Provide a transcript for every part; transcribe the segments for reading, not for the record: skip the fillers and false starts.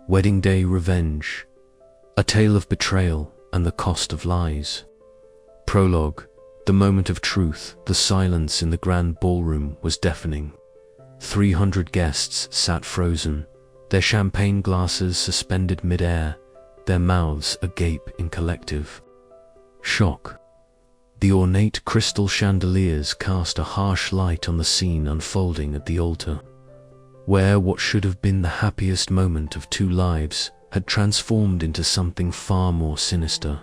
Wedding Day Revenge. A tale of betrayal and the cost of lies. Prologue. The moment of truth. The silence in the grand ballroom was deafening. 300 guests sat frozen, their champagne glasses suspended mid-air, their mouths agape in collective shock. The ornate crystal chandeliers cast a harsh light on the scene unfolding at the altar, where what should have been the happiest moment of two lives had transformed into something far more sinister.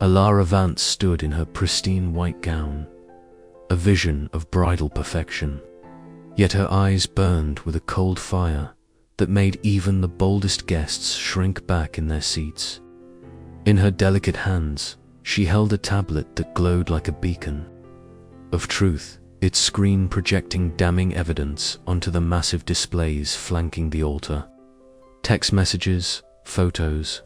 Alara Vance stood in her pristine white gown, a vision of bridal perfection, yet her eyes burned with a cold fire that made even the boldest guests shrink back in their seats. In her delicate hands, she held a tablet that glowed like a beacon of truth, its screen projecting damning evidence onto the massive displays flanking the altar. Text messages, photos,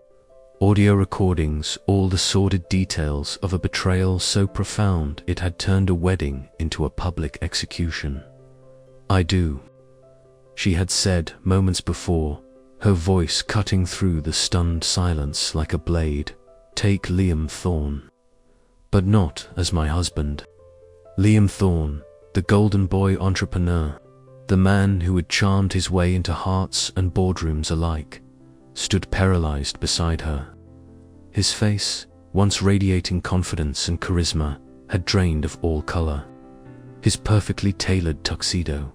audio recordings, all the sordid details of a betrayal so profound it had turned a wedding into a public execution. "I do," she had said moments before, her voice cutting through the stunned silence like a blade. "Take Liam Thorne. But not as my husband." Liam Thorne, the golden boy entrepreneur, the man who had charmed his way into hearts and boardrooms alike, stood paralyzed beside her. His face, once radiating confidence and charisma, had drained of all color. His perfectly tailored tuxedo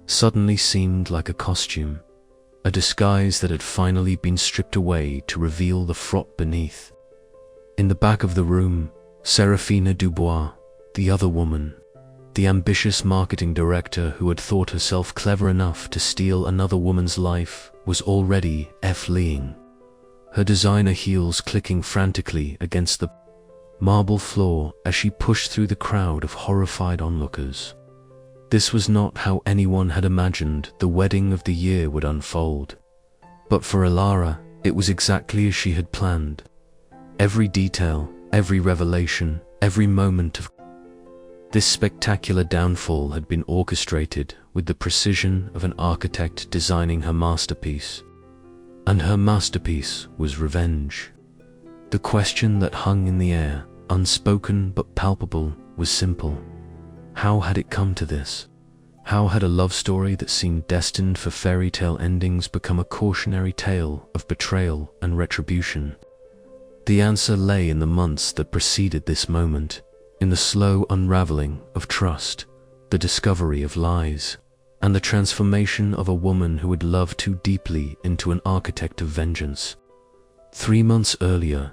suddenly seemed like a costume, a disguise that had finally been stripped away to reveal the fraught beneath. In the back of the room, Serafina Dubois, the other woman, the ambitious marketing director who had thought herself clever enough to steal another woman's life, was already fleeing, her designer heels clicking frantically against the marble floor as she pushed through the crowd of horrified onlookers. This was not how anyone had imagined the wedding of the year would unfold. But for Alara, it was exactly as she had planned. Every detail, every revelation, every moment of this spectacular downfall had been orchestrated with the precision of an architect designing her masterpiece. And her masterpiece was revenge. The question that hung in the air, unspoken but palpable, was simple. How had it come to this? How had a love story that seemed destined for fairy tale endings become a cautionary tale of betrayal and retribution? The answer lay in the months that preceded this moment, in the slow unraveling of trust, the discovery of lies, and the transformation of a woman who had loved too deeply into an architect of vengeance. 3 months earlier,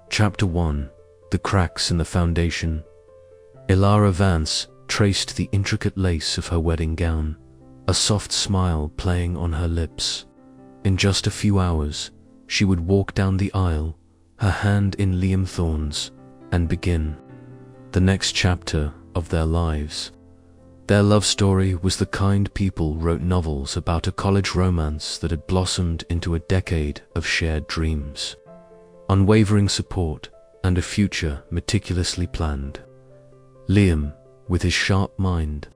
Chapter 1, The Cracks in the Foundation. Alara Vance traced the intricate lace of her wedding gown, a soft smile playing on her lips. In just a few hours, she would walk down the aisle, her hand in Liam Thorne's, and begin the next chapter of their lives. Their love story was the kind people wrote novels about, a college romance that had blossomed into a decade of shared dreams, unwavering support, and a future meticulously planned. Liam, with his sharp mind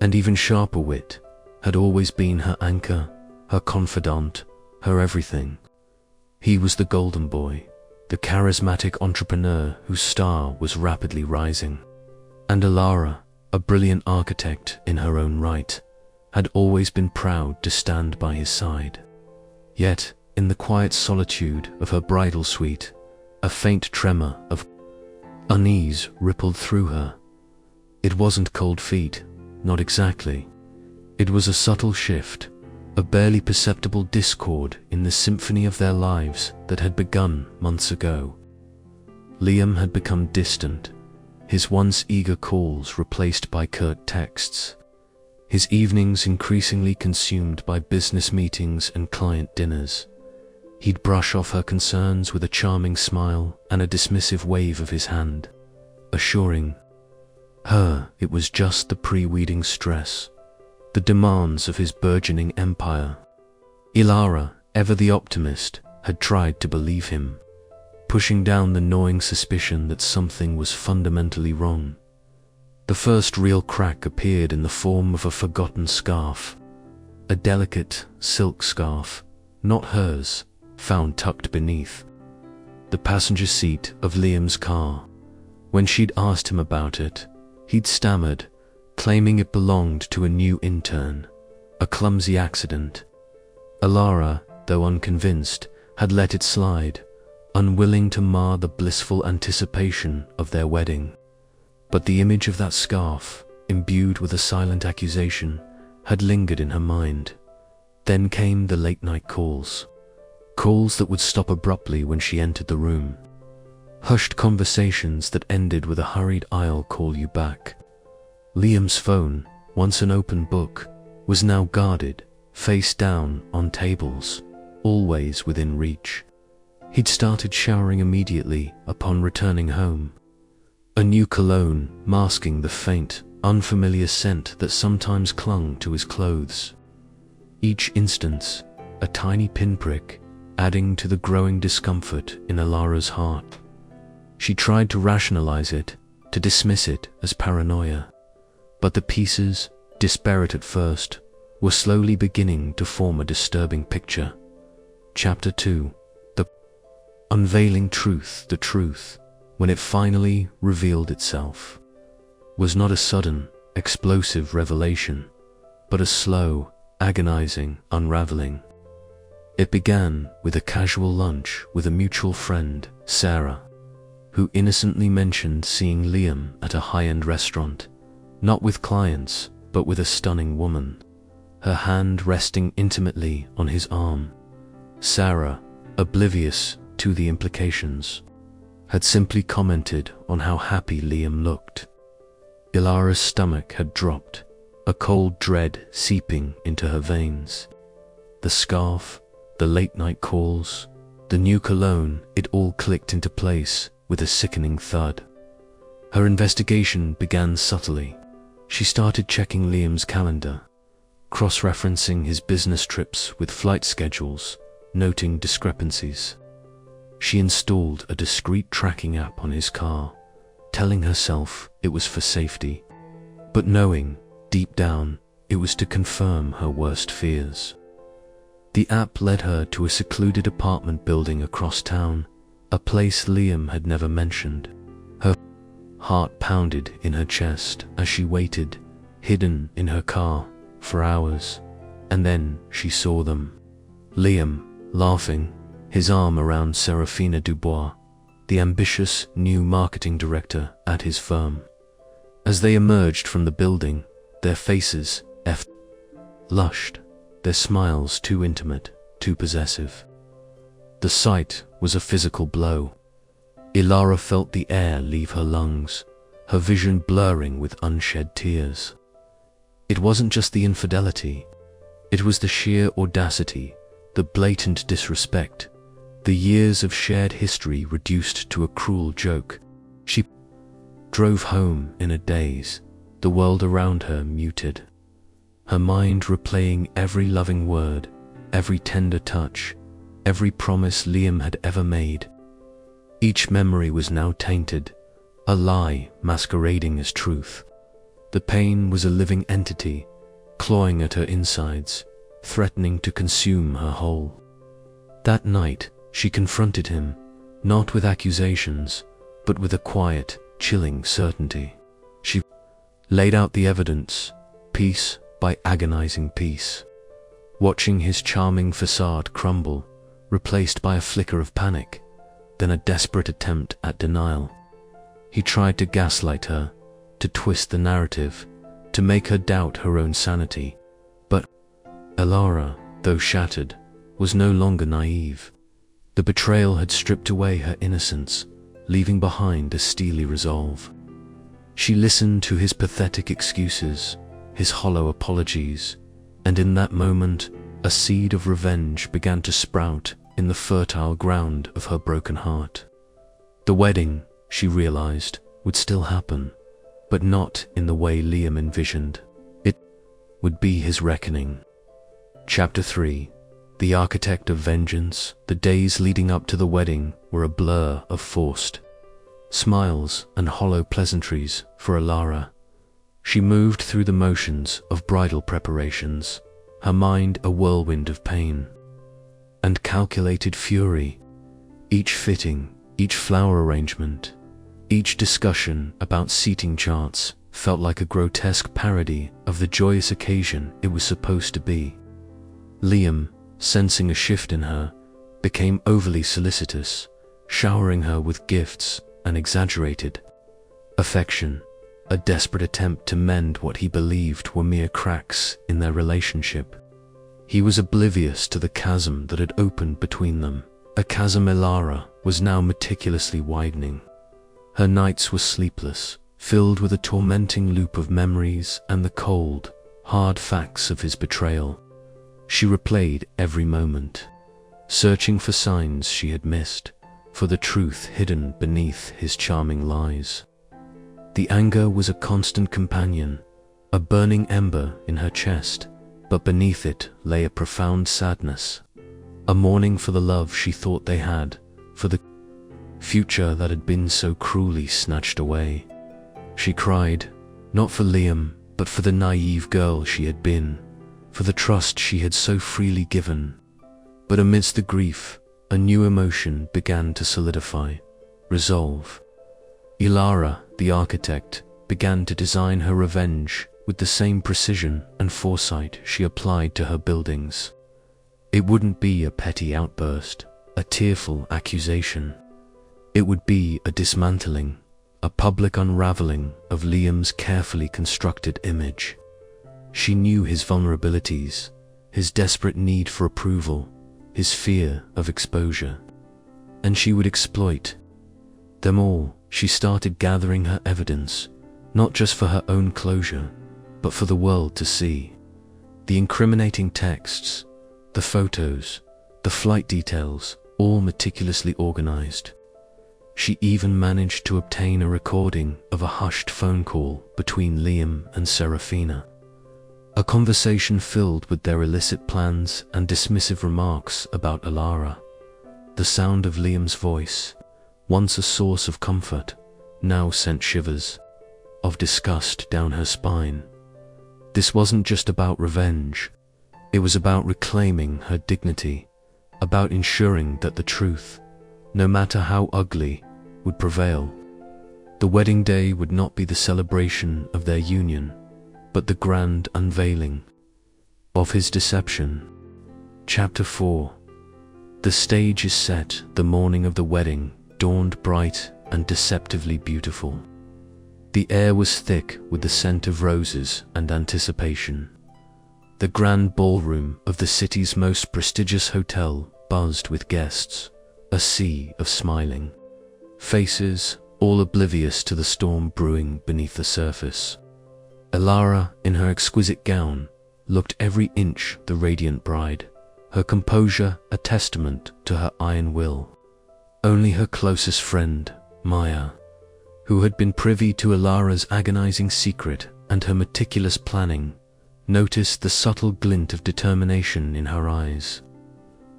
and even sharper wit, had always been her anchor, her confidant, her everything. He was the golden boy, the charismatic entrepreneur whose star was rapidly rising. And Alara, a brilliant architect in her own right, had always been proud to stand by his side. Yet, in the quiet solitude of her bridal suite, a faint tremor of unease rippled through her. It wasn't cold feet, not exactly. It was a subtle shift, a barely perceptible discord in the symphony of their lives that had begun months ago. Liam had become distant, his once eager calls replaced by curt texts, his evenings increasingly consumed by business meetings and client dinners. He'd brush off her concerns with a charming smile and a dismissive wave of his hand, assuring her it was just the pre-wedding stress, the demands of his burgeoning empire. Alara, ever the optimist, had tried to believe him, pushing down the gnawing suspicion that something was fundamentally wrong. The first real crack appeared in the form of a forgotten scarf, a delicate silk scarf, not hers, found tucked beneath the passenger seat of Liam's car. When she'd asked him about it, he'd stammered, claiming it belonged to a new intern, a clumsy accident. Alara, though unconvinced, had let it slide, unwilling to mar the blissful anticipation of their wedding. But the image of that scarf, imbued with a silent accusation, had lingered in her mind. Then came the late-night calls. Calls that would stop abruptly when she entered the room. Hushed conversations that ended with a hurried "I'll call you back." Liam's phone, once an open book, was now guarded, face down on tables, always within reach. He'd started showering immediately upon returning home. A new cologne masking the faint, unfamiliar scent that sometimes clung to his clothes. Each instance, a tiny pinprick, adding to the growing discomfort in Alara's heart. She tried to rationalize it, to dismiss it as paranoia. But the pieces, disparate at first, were slowly beginning to form a disturbing picture. Chapter 2. The unveiling truth. The truth, when it finally revealed itself, was not a sudden, explosive revelation, but a slow, agonizing unraveling. It began with a casual lunch with a mutual friend, Sarah, who innocently mentioned seeing Liam at a high-end restaurant, not with clients, but with a stunning woman, her hand resting intimately on his arm. Sarah, oblivious to the implications, had simply commented on how happy Liam looked. Ilara's stomach had dropped, a cold dread seeping into her veins. The scarf, the late-night calls, the new cologne, it all clicked into place with a sickening thud. Her investigation began subtly. She started checking Liam's calendar, cross-referencing his business trips with flight schedules, noting discrepancies. She installed a discreet tracking app on his car, telling herself it was for safety, but knowing, deep down, it was to confirm her worst fears. The app led her to a secluded apartment building across town, a place Liam had never mentioned. Her heart pounded in her chest as she waited, hidden in her car, for hours, and then she saw them. Liam, laughing, his arm around Serafina Dubois, the ambitious new marketing director at his firm. As they emerged from the building, their faces flushed, their smiles too intimate, too possessive. The sight was a physical blow. Ilara felt the air leave her lungs, her vision blurring with unshed tears. It wasn't just the infidelity, it was the sheer audacity, the blatant disrespect, the years of shared history reduced to a cruel joke. She drove home in a daze, the world around her muted, her mind replaying every loving word, every tender touch, every promise Liam had ever made. Each memory was now tainted, a lie masquerading as truth. The pain was a living entity, clawing at her insides, threatening to consume her whole. That night, she confronted him, not with accusations, but with a quiet, chilling certainty. She laid out the evidence, piece by agonizing piece, watching his charming facade crumble, replaced by a flicker of panic, then a desperate attempt at denial. He tried to gaslight her, to twist the narrative, to make her doubt her own sanity. But Ilara, though shattered, was no longer naive. The betrayal had stripped away her innocence, leaving behind a steely resolve. She listened to his pathetic excuses, his hollow apologies, and in that moment, a seed of revenge began to sprout in the fertile ground of her broken heart. The wedding, she realized, would still happen, but not in the way Liam envisioned. It would be his reckoning. Chapter 3. The Architect of Vengeance. The days leading up to the wedding were a blur of forced smiles and hollow pleasantries for Ilara. She moved through the motions of bridal preparations, her mind a whirlwind of pain. and calculated fury. Each fitting, each flower arrangement, each discussion about seating charts felt like a grotesque parody of the joyous occasion it was supposed to be. Liam, sensing a shift in her, became overly solicitous, showering her with gifts and exaggerated affection, a desperate attempt to mend what he believed were mere cracks in their relationship. He was oblivious to the chasm that had opened between them, a chasm Ilara was now meticulously widening. Her nights were sleepless, filled with a tormenting loop of memories and the cold, hard facts of his betrayal. She replayed every moment, searching for signs she had missed, for the truth hidden beneath his charming lies. The anger was a constant companion, a burning ember in her chest, but beneath it lay a profound sadness, a mourning for the love she thought they had, for the future that had been so cruelly snatched away. She cried, not for Liam, but for the naive girl she had been, for the trust she had so freely given. But amidst the grief, a new emotion began to solidify, resolve. Ilara, the architect, began to design her revenge with the same precision and foresight she applied to her buildings. It wouldn't be a petty outburst, a tearful accusation. It would be a dismantling, a public unraveling of Liam's carefully constructed image. She knew his vulnerabilities, his desperate need for approval, his fear of exposure, and she would exploit them all. She started gathering her evidence, not just for her own closure, but for the world to see. The incriminating texts, the photos, the flight details, all meticulously organized. She even managed to obtain a recording of a hushed phone call between Liam and Serafina. A conversation filled with their illicit plans and dismissive remarks about Ilara. The sound of Liam's voice, once a source of comfort, now sent shivers of disgust down her spine. This wasn't just about revenge. It was about reclaiming her dignity, about ensuring that the truth, no matter how ugly, would prevail. The wedding day would not be the celebration of their union, but the grand unveiling of his deception. Chapter 4. The stage is set. The morning of the wedding dawned bright and deceptively beautiful. The air was thick with the scent of roses and anticipation. The grand ballroom of the city's most prestigious hotel buzzed with guests, a sea of smiling faces, all oblivious to the storm brewing beneath the surface. Ilara, in her exquisite gown, looked every inch the radiant bride, her composure a testament to her iron will. Only her closest friend, Maya, who had been privy to Ilara's agonizing secret and her meticulous planning, noticed the subtle glint of determination in her eyes.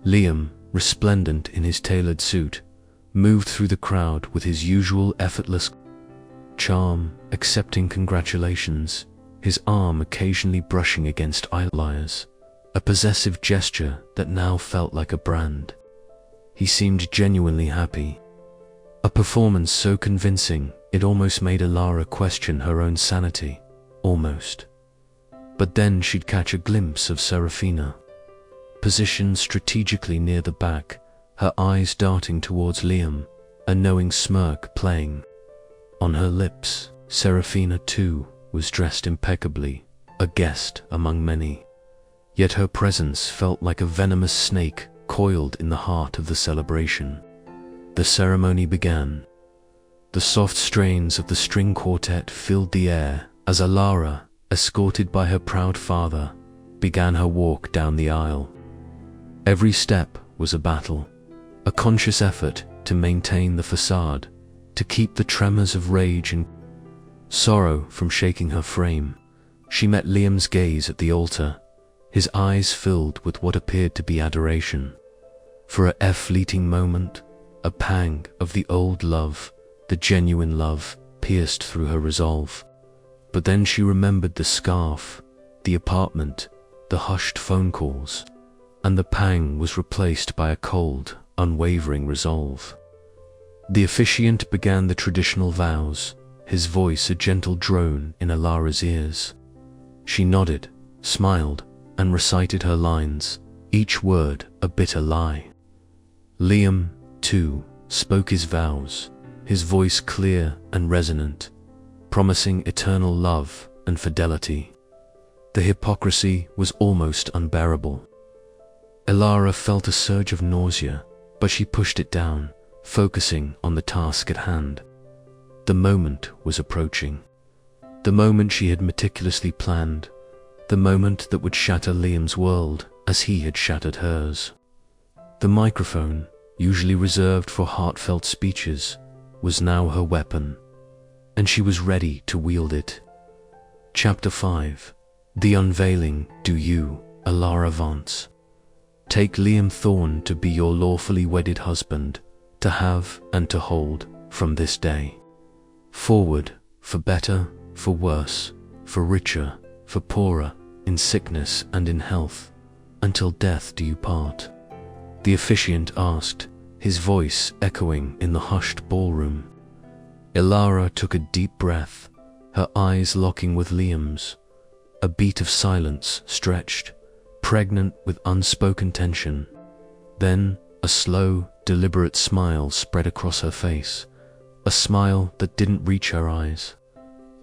Liam, resplendent in his tailored suit, moved through the crowd with his usual effortless charm, accepting congratulations, his arm occasionally brushing against Ilara's, a possessive gesture that now felt like a brand. He seemed genuinely happy. A performance so convincing it almost made Ilara question her own sanity, almost. But then she'd catch a glimpse of Serafina, positioned strategically near the back, her eyes darting towards Liam, a knowing smirk playing on her lips. Serafina, too, was dressed impeccably, a guest among many. Yet her presence felt like a venomous snake coiled in the heart of the celebration. The ceremony began. The soft strains of the string quartet filled the air as Ilara, escorted by her proud father, began her walk down the aisle. Every step was a battle, a conscious effort to maintain the facade, to keep the tremors of rage and sorrow from shaking her frame. She met Liam's gaze at the altar, his eyes filled with what appeared to be adoration. For a fleeting moment, a pang of the old love, the genuine love, pierced through her resolve. But then she remembered the scarf, the apartment, the hushed phone calls. and the pang was replaced by a cold, unwavering resolve. The officiant began the traditional vows, his voice a gentle drone in Alara's ears. She nodded, smiled, and recited her lines, each word a bitter lie. Liam, too, spoke his vows, his voice clear and resonant, promising eternal love and fidelity. The hypocrisy was almost unbearable. Alara felt a surge of nausea, but she pushed it down, focusing on the task at hand. The moment was approaching. The moment she had meticulously planned. The moment that would shatter Liam's world as he had shattered hers. The microphone, usually reserved for heartfelt speeches, was now her weapon, and she was ready to wield it. Chapter 5. The Unveiling. Do you, Alara Vance, take Liam Thorne to be your lawfully wedded husband, to have and to hold from this day forward, for better, for worse, for richer, for poorer, in sickness and in health, until death do you part? The officiant asked, his voice echoing in the hushed ballroom. Alara took a deep breath, her eyes locking with Liam's. A beat of silence stretched, pregnant with unspoken tension. Then a slow, deliberate smile spread across her face, a smile that didn't reach her eyes.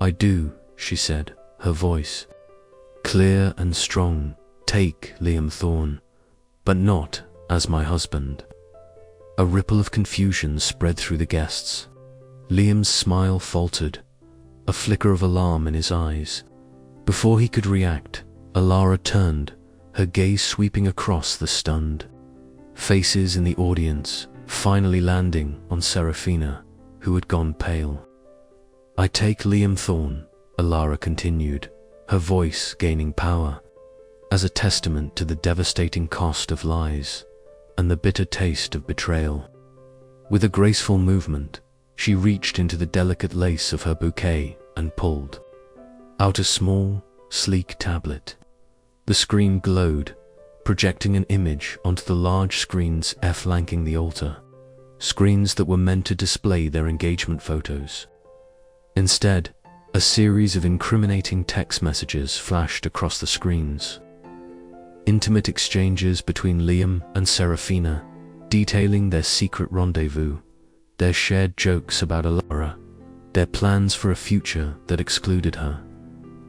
I do, she said, her voice clear and strong, take Liam Thorne, but not as my husband. A ripple of confusion spread through the guests. Liam's smile faltered, a flicker of alarm in his eyes. Before he could react, Alara turned, her gaze sweeping across the stunned faces in the audience, finally landing on Serafina, who had gone pale. I take Liam Thorne, Alara continued, her voice gaining power, as a testament to the devastating cost of lies and the bitter taste of betrayal. With a graceful movement, she reached into the delicate lace of her bouquet and pulled out a small, sleek tablet. The screen glowed, projecting an image onto the large screens flanking the altar, screens that were meant to display their engagement photos. Instead, a series of incriminating text messages flashed across the screens. Intimate exchanges between Liam and Serafina, detailing their secret rendezvous, their shared jokes about Alara, their plans for a future that excluded her.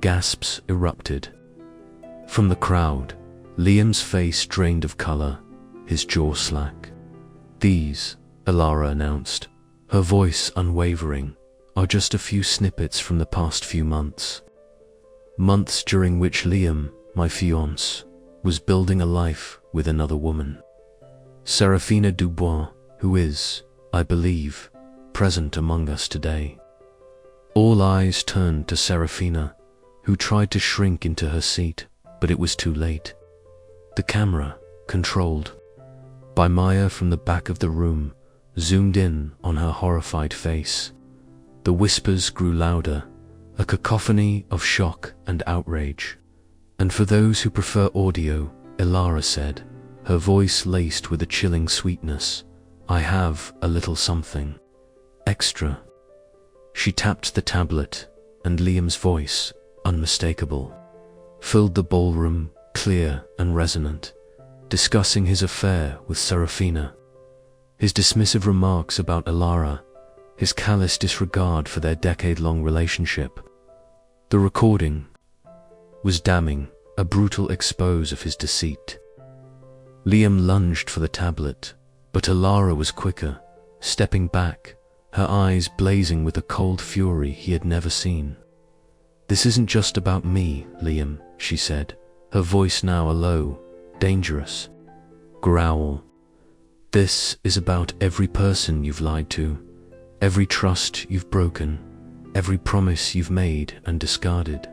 Gasps erupted. From the crowd, Liam's face drained of color, his jaw slack. These, Alara announced, her voice unwavering, are just a few snippets from the past few months. Months during which Liam, my fiancé, was building a life with another woman. Serafina Dubois, who is, I believe, present among us today. All eyes turned to Serafina, who tried to shrink into her seat, but it was too late. The camera, controlled by Maya from the back of the room, zoomed in on her horrified face. The whispers grew louder, a cacophony of shock and outrage. And for those who prefer audio, Alara said, her voice laced with a chilling sweetness, I have a little something extra. She tapped the tablet, and Liam's voice, unmistakable, filled the ballroom, clear and resonant, discussing his affair with Serafina, his dismissive remarks about Alara, his callous disregard for their decade-long relationship. The recording was damning, a brutal expose of his deceit. Liam lunged for the tablet, but Alara was quicker, stepping back, her eyes blazing with a cold fury he had never seen. This isn't just about me, Liam, she said, her voice now a low, dangerous growl. This is about every person you've lied to, every trust you've broken, every promise you've made and discarded.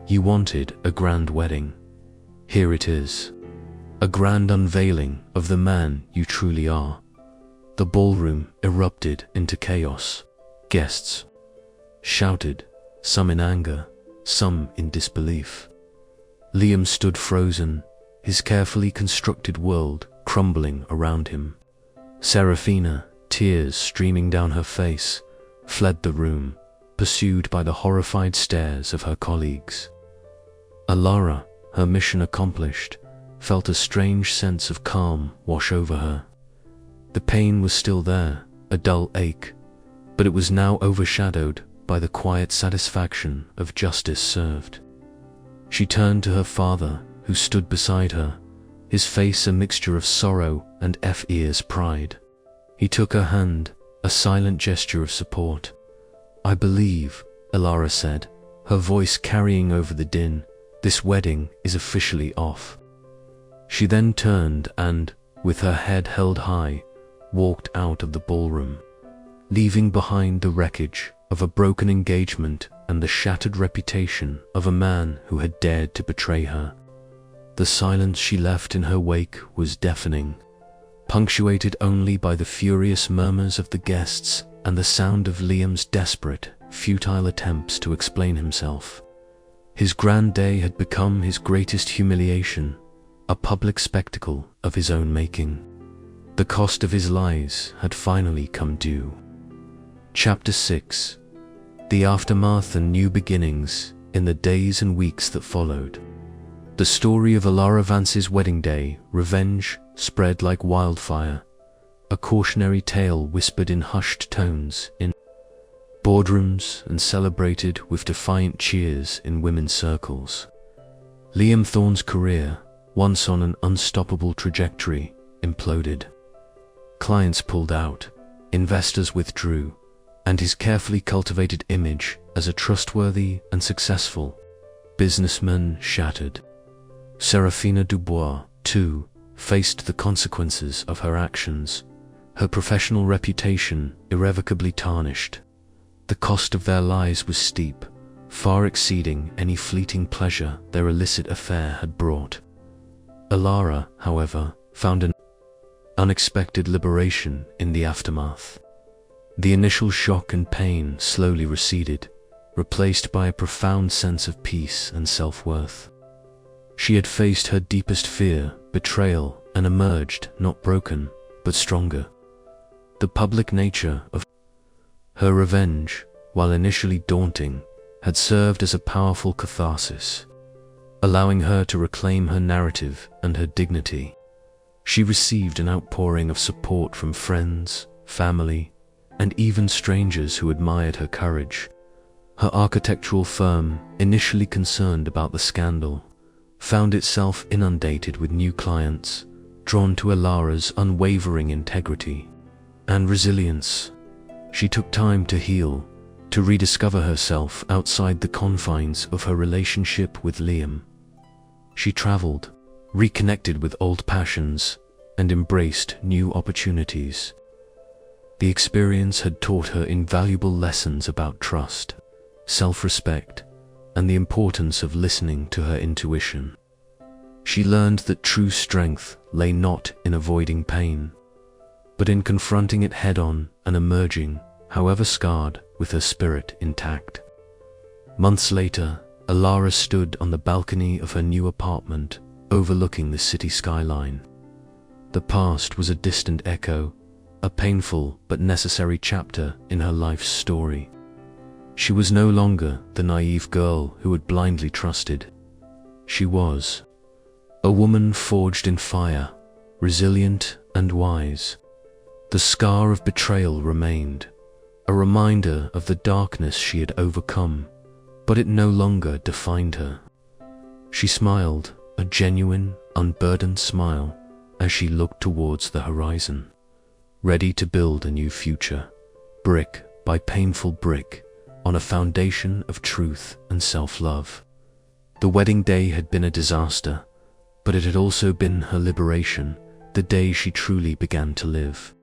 You wanted a grand wedding. Here it is. A grand unveiling of the man you truly are. The ballroom erupted into chaos. Guests shouted, some in anger, some in disbelief. Liam stood frozen, his carefully constructed world crumbling around him. Serafina, tears streaming down her face, fled the room, pursued by the horrified stares of her colleagues. Alara, her mission accomplished, felt a strange sense of calm wash over her. The pain was still there, a dull ache, but it was now overshadowed by the quiet satisfaction of justice served. She turned to her father, who stood beside her, his face a mixture of sorrow and fierce pride. He took her hand, a silent gesture of support. "I believe," Alara said, her voice carrying over the din, "this wedding is officially off." She then turned and, with her head held high, walked out of the ballroom, leaving behind the wreckage of a broken engagement and the shattered reputation of a man who had dared to betray her. The silence she left in her wake was deafening, punctuated only by the furious murmurs of the guests and the sound of Liam's desperate, futile attempts to explain himself. His grand day had become his greatest humiliation, a public spectacle of his own making. The cost of his lies had finally come due. Chapter 6. The aftermath and new beginnings in the days and weeks that followed. The story of Alara Vance's wedding day, revenge, spread like wildfire, a cautionary tale whispered in hushed tones in boardrooms and celebrated with defiant cheers in women's circles. Liam Thorne's career, once on an unstoppable trajectory, imploded. Clients pulled out, investors withdrew, and his carefully cultivated image as a trustworthy and successful businessman shattered. Serafina Dubois, too, faced the consequences of her actions, her professional reputation irrevocably tarnished. The cost of their lies was steep, far exceeding any fleeting pleasure their illicit affair had brought. Alara, however, found an unexpected liberation in the aftermath. The initial shock and pain slowly receded, replaced by a profound sense of peace and self-worth. She had faced her deepest fear, betrayal, and emerged not broken, but stronger. The public nature of her revenge, while initially daunting, had served as a powerful catharsis, allowing her to reclaim her narrative and her dignity. She received an outpouring of support from friends, family, and even strangers who admired her courage. Her architectural firm, initially concerned about the scandal, found itself inundated with new clients, drawn to Alara's unwavering integrity and resilience. She took time to heal, to rediscover herself outside the confines of her relationship with Liam. She traveled, reconnected with old passions, and embraced new opportunities. The experience had taught her invaluable lessons about trust, self-respect, and the importance of listening to her intuition. She learned that true strength lay not in avoiding pain, but in confronting it head-on and emerging, however scarred, with her spirit intact. Months later, Alara stood on the balcony of her new apartment, overlooking the city skyline. The past was a distant echo, a painful but necessary chapter in her life's story. She was no longer the naive girl who had blindly trusted. She was a woman forged in fire, resilient and wise. The scar of betrayal remained, a reminder of the darkness she had overcome, but it no longer defined her. She smiled, a genuine, unburdened smile, as she looked towards the horizon, ready to build a new future, brick by painful brick, on a foundation of truth and self-love. The wedding day had been a disaster, but it had also been her liberation, the day she truly began to live.